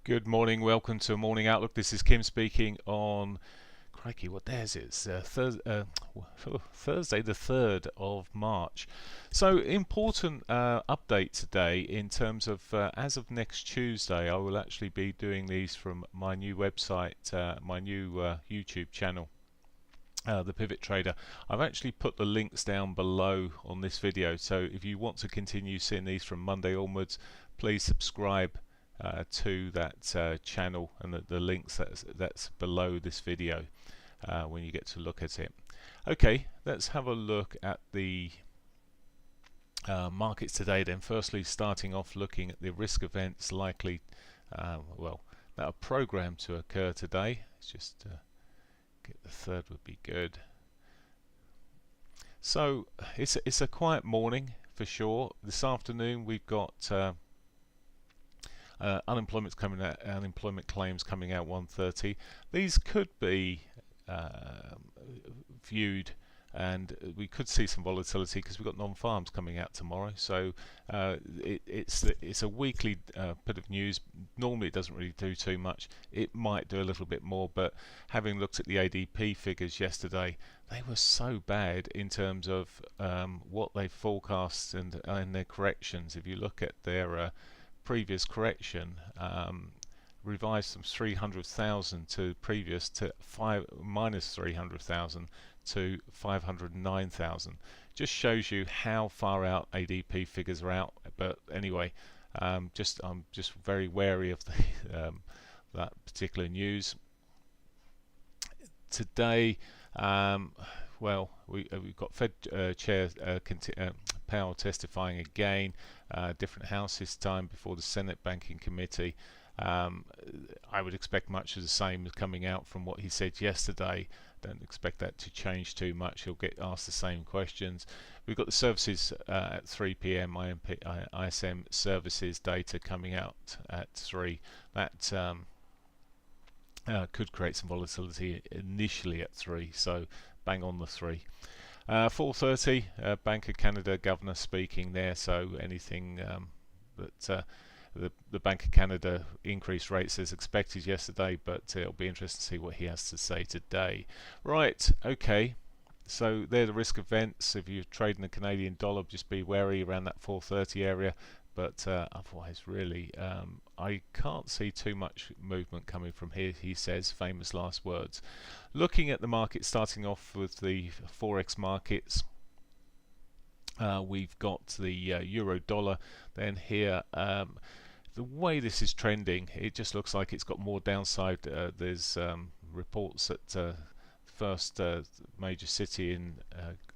Good morning, welcome to Morning Outlook. This is Kim speaking on, crikey, what day is it? It's Thursday the 3rd of March. So, important update today in terms of, as of next Tuesday, I will actually be doing these from my new website, my new YouTube channel. The Pivot Trader. I've actually put the links down below on this video, so if you want to continue seeing these from Monday onwards, please subscribe to that channel, and the links that's below this video when you get to look at it. Okay, let's have a look at the markets today then. Firstly, starting off looking at the risk events likely that are programmed to occur today. Let's just get the third would be good. So it's a quiet morning for sure. This afternoon we've got unemployment claims coming out 1:30. These could be viewed, and we could see some volatility because we've got non-farms coming out tomorrow. So it's a weekly bit of news. Normally it doesn't really do too much. It might do a little bit more, but having looked at the ADP figures yesterday, they were so bad in terms of what they forecast and their corrections. If you look at their previous correction, revised from 300,000 to previous to minus 300,000 to 509,000. Just shows you how far out ADP figures are out. But anyway, I'm just very wary of the that particular news today. We've got Fed Chair Powell testifying again, different house this time before the Senate Banking Committee. I would expect much of the same as coming out from what he said yesterday. Don't expect that to change too much. He'll get asked the same questions. We've got the services at 3 p.m. ISM services data coming out at 3. That could create some volatility initially at 3, so bang on the 3. 4:30, Bank of Canada governor speaking there, so anything that the Bank of Canada increased rates as expected yesterday, but it'll be interesting to see what he has to say today. Right, okay, so they're the risk events. If you're trading the Canadian dollar, just be wary around that 4:30 area, but otherwise really I can't see too much movement coming from here, he says, famous last words. Looking at the market, starting off with the Forex markets, we've got the euro dollar then here. The way this is trending, it just looks like it's got more downside. There's reports that the first major city in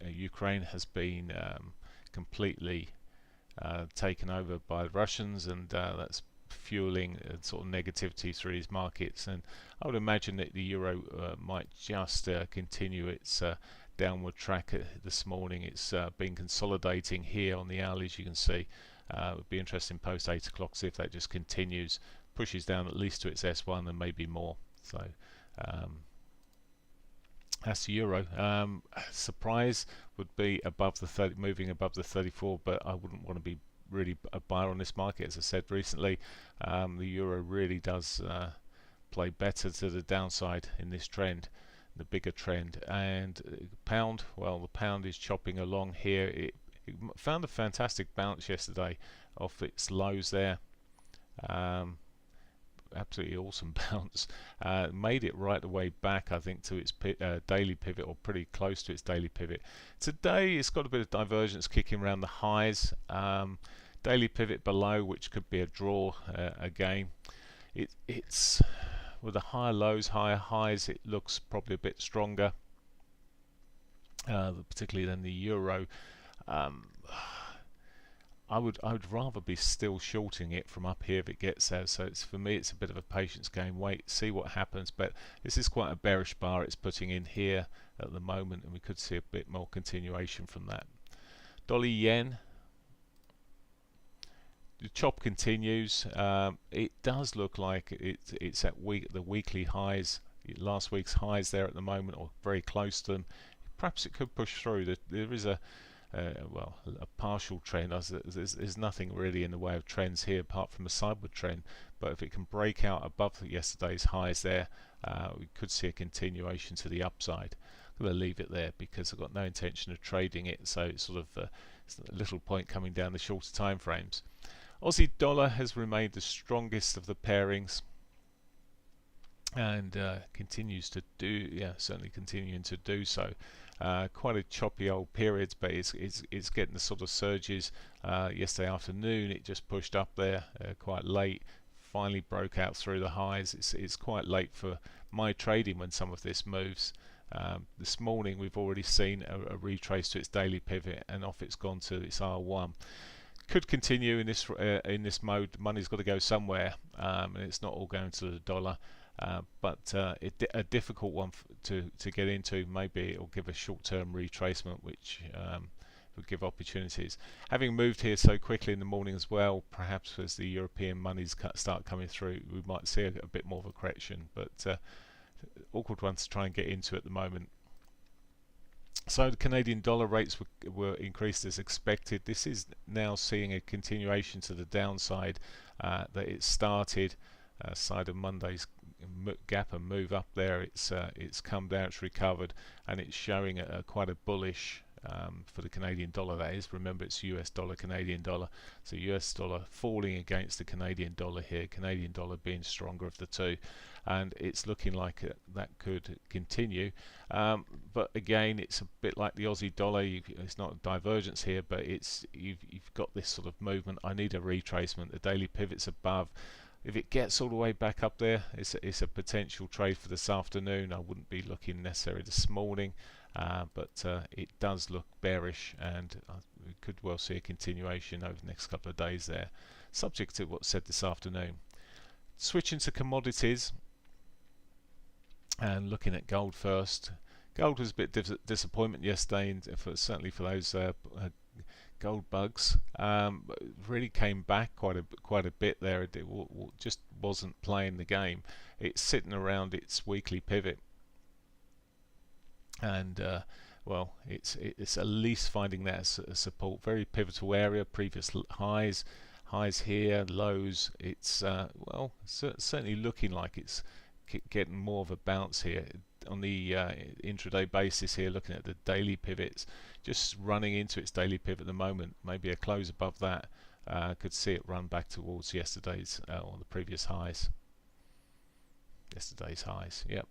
Ukraine has been completely taken over by the Russians, and that's fueling sort of negativity through these markets. And I would imagine that the euro might just continue its downward track. This morning it's been consolidating here on the hourly, as you can see. It would be interesting post 8 o'clock, see if that just continues, pushes down at least to its S1 and maybe more. So that's the euro. Surprise would be above the 30, moving above the 34, but I wouldn't want to be really a buyer on this market. As I said recently, the euro really does play better to the downside in this trend, the bigger trend. And pound, well, the pound is chopping along here. It found a fantastic bounce yesterday off its lows there. Absolutely awesome bounce. Made it right the way back, I think, to its daily pivot, or pretty close to its daily pivot. Today it's got a bit of divergence kicking around the highs. Daily pivot below, which could be a draw again. It's with the higher lows, higher highs, it looks probably a bit stronger, particularly than the euro. I would rather be still shorting it from up here if it gets there. So for me it's a bit of a patience game. Wait, see what happens. But this is quite a bearish bar it's putting in here at the moment, and we could see a bit more continuation from that. Dollar yen, the chop continues. It does look like it's at the weekly highs, last week's highs there at the moment, or very close to them. Perhaps it could push through. There is a well, a partial trend. There's nothing really in the way of trends here apart from a sideward trend. But if it can break out above yesterday's highs there, we could see a continuation to the upside. I'm going to leave it there because I've got no intention of trading it, so it's sort of it's a little point coming down the shorter time frames. Aussie dollar has remained the strongest of the pairings and continues to do, yeah, certainly continuing to do so. Quite a choppy old period, but it's getting the sort of surges. Yesterday afternoon it just pushed up there quite late, finally broke out through the highs. It's quite late for my trading when some of this moves. This morning we've already seen a retrace to its daily pivot, and off it's gone to its R1. Could continue in this mode. Money's got to go somewhere, and it's not all going to the dollar. But a difficult one to get into. Maybe it will give a short-term retracement, which would give opportunities. Having moved here so quickly in the morning as well, perhaps as the European monies start coming through, we might see a bit more of a correction. But awkward one to try and get into at the moment. So the Canadian dollar rates were increased as expected. This is now seeing a continuation to the downside that it started side of Monday's gap and move up there. It's come down, it's recovered, and it's showing quite a bullish for the Canadian dollar. That is, remember it's US dollar, Canadian dollar. So US dollar falling against the Canadian dollar here. Canadian dollar being stronger of the two, and it's looking like that could continue. But again, it's a bit like the Aussie dollar. It's not a divergence here, but you've got this sort of movement. I need a retracement. The daily pivot's above. If it gets all the way back up there, it's a potential trade for this afternoon. I wouldn't be looking necessarily this morning, but it does look bearish, and we could well see a continuation over the next couple of days there, subject to what's said this afternoon. Switching to commodities and looking at gold first. Gold was a bit disappointment yesterday, certainly for those gold bugs. Really came back quite a bit there. It just wasn't playing the game. It's sitting around its weekly pivot, and well, it's at least finding that as a support. Very pivotal area. Previous highs here, lows. It's well, certainly looking like it's getting more of a bounce here on the intraday basis here. Looking at the daily pivots, just running into its daily pivot at the moment. Maybe a close above that. Could see it run back towards yesterday's or the previous highs. Yesterday's highs. Yep.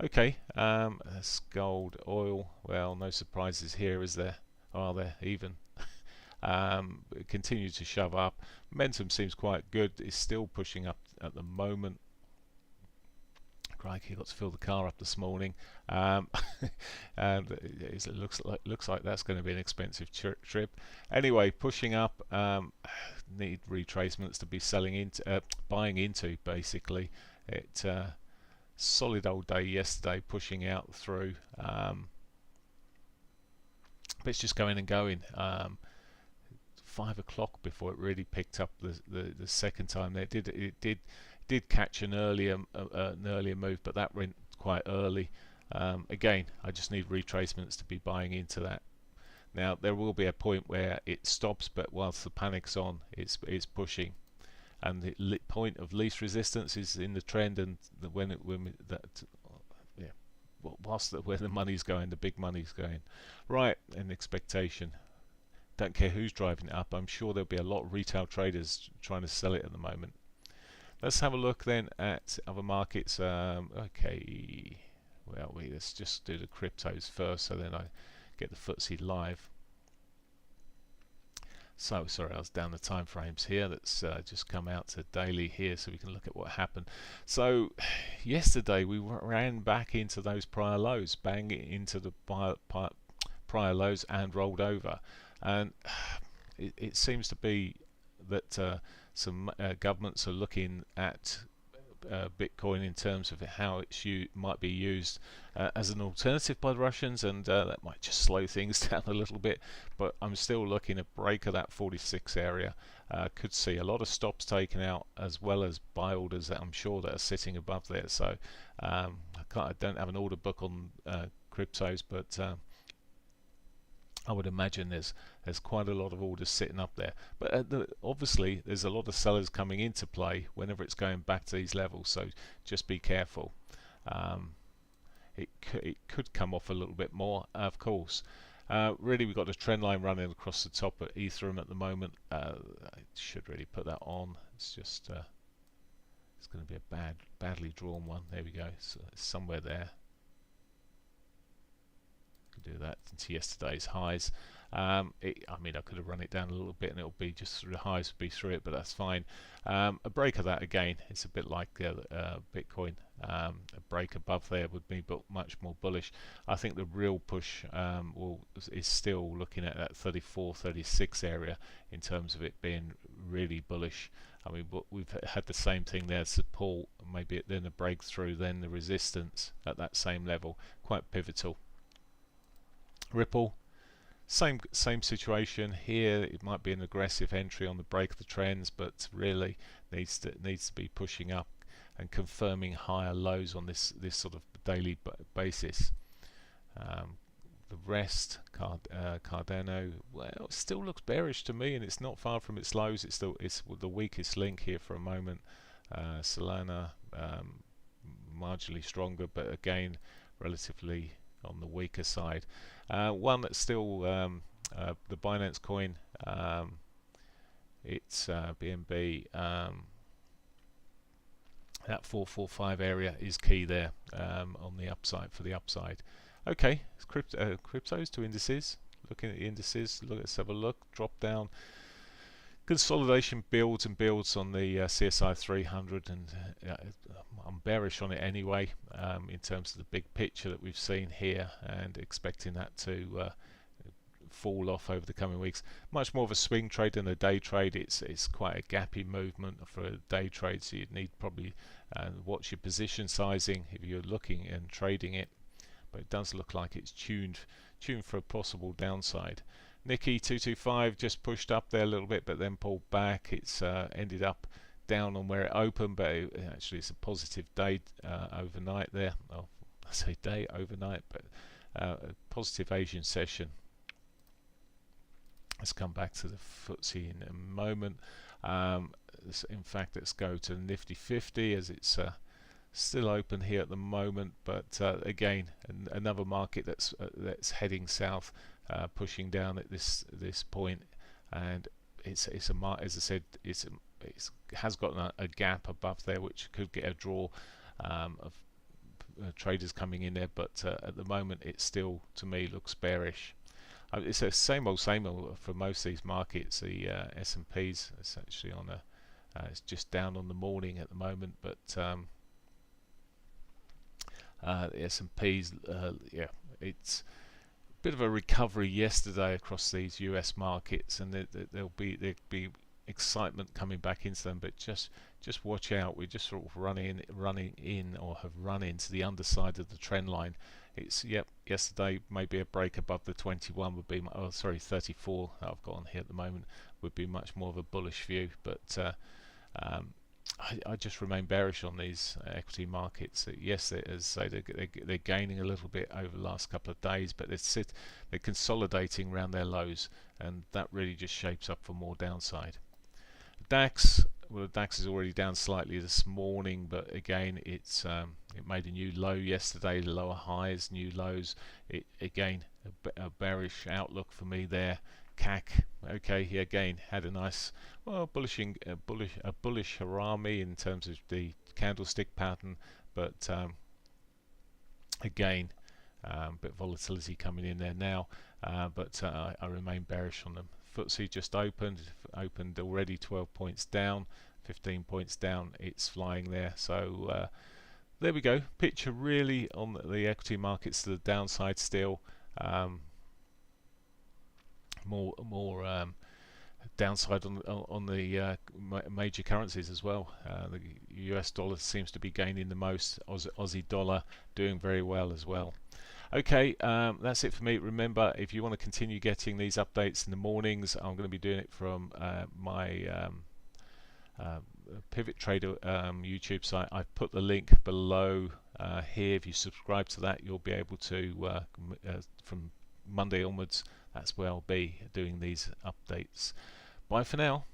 Okay. That's gold, oil. Well, no surprises here, is there? Are there even? Continue to shove up. Momentum seems quite good. It's still pushing up at the moment. Crikey, got to fill the car up this morning, and it looks like that's going to be an expensive trip. Anyway, pushing up. Need retracements to be selling into, buying into. Basically, it solid old day yesterday, pushing out through, but it's just going and going. 5 o'clock before it really picked up the second time. It did catch an earlier move, but that went quite early. Again, I just need retracements to be buying into that. Now there will be a point where it stops, but whilst the panic's on, it's pushing, and the point of least resistance is in the trend, and where the money's going, the big money's going. Right, an expectation. Don't care who's driving it up. I'm sure there'll be a lot of retail traders trying to sell it at the moment. Let's have a look then at other markets. Okay, well, let's just do the cryptos first, so then I get the FTSE live. So sorry, I was down the time frames here. Let's just come out to daily here so we can look at what happened. So yesterday we ran back into those prior lows, bang into the prior lows and rolled over, and it seems to be that some governments are looking at Bitcoin in terms of how it might be used as an alternative by the Russians, and that might just slow things down a little bit. But I'm still looking at break of that 46 area. Could see a lot of stops taken out, as well as buy orders that I'm sure that are sitting above there. So I don't have an order book on cryptos, but I would imagine there's quite a lot of orders sitting up there, but obviously there's a lot of sellers coming into play whenever it's going back to these levels. So just be careful. Um, it could come off a little bit more, of course. Really, we've got a trend line running across the top at Ethereum at the moment. I should really put that on. It's just it's going to be a badly drawn one. There we go. So it's somewhere there. Do that into yesterday's highs. I mean, I could have run it down a little bit and it'll be just through the highs, be through it, but that's fine. A break of that again, it's a bit like Bitcoin. A break above there would be much more bullish. I think the real push is still looking at that 34, 36 area in terms of it being really bullish. I mean, we've had the same thing there, support, maybe then a breakthrough, then the resistance at that same level, quite pivotal. Ripple, same situation here. It might be an aggressive entry on the break of the trends, but really needs to be pushing up and confirming higher lows on this sort of daily basis. The rest, Cardano, well, it still looks bearish to me, and it's not far from its lows. It's the weakest link here for a moment. Solana marginally stronger, but again relatively on the weaker side. One that's still the Binance coin, it's BNB. That 445 area is key there on the upside, for the upside. Okay, cryptos to indices. Looking at the indices, let's have a look. Drop down. Consolidation builds and builds on the CSI 300, and I'm bearish on it anyway in terms of the big picture that we've seen here, and expecting that to fall off over the coming weeks. Much more of a swing trade than a day trade. It's quite a gappy movement for a day trade, so you'd need probably watch your position sizing if you're looking and trading it. But it does look like it's tuned for a possible downside. Nikkei 225 just pushed up there a little bit, but then pulled back. It's ended up down on where it opened, but actually it's a positive day overnight there. Well, I say day overnight, but a positive Asian session. Let's come back to the FTSE in a moment. In fact, let's go to the Nifty 50 as it's still open here at the moment, but again, another market that's heading south. Pushing down at this point, and it's a as I said, it has got a gap above there which could get a draw of traders coming in there, but at the moment it still to me looks bearish. It's the same old for most of these markets. The S&P's essentially on it's just down on the morning at the moment, but the S&P's yeah, it's bit of a recovery yesterday across these US markets, and there'll be excitement coming back into them, but just watch out. We're just sort of running in or have run into the underside of the trend line. It's yesterday maybe a break above the 21 would be 34 that I've got on here at the moment would be much more of a bullish view, but I just remain bearish on these equity markets. Yes, they're gaining a little bit over the last couple of days, but they're consolidating around their lows, and that really just shapes up for more downside. DAX, well, the DAX is already down slightly this morning, but again, it made a new low yesterday. Lower highs, new lows. Again, a bearish outlook for me there. CAC, okay, he again had a nice, well, bullish harami in terms of the candlestick pattern, but again, a bit of volatility coming in there now, but I remain bearish on them. FTSE just opened already 12 points down, 15 points down. It's flying there, so there we go. Picture really on the equity markets to the downside still. More downside on the major currencies as well. The US dollar seems to be gaining the most. Aussie dollar doing very well as well. Okay, that's it for me. Remember, if you want to continue getting these updates in the mornings, I'm going to be doing it from my Pivot Trader YouTube site. I've put the link below here. If you subscribe to that, you'll be able to from Monday onwards, that's where I'll be doing these updates. Bye for now.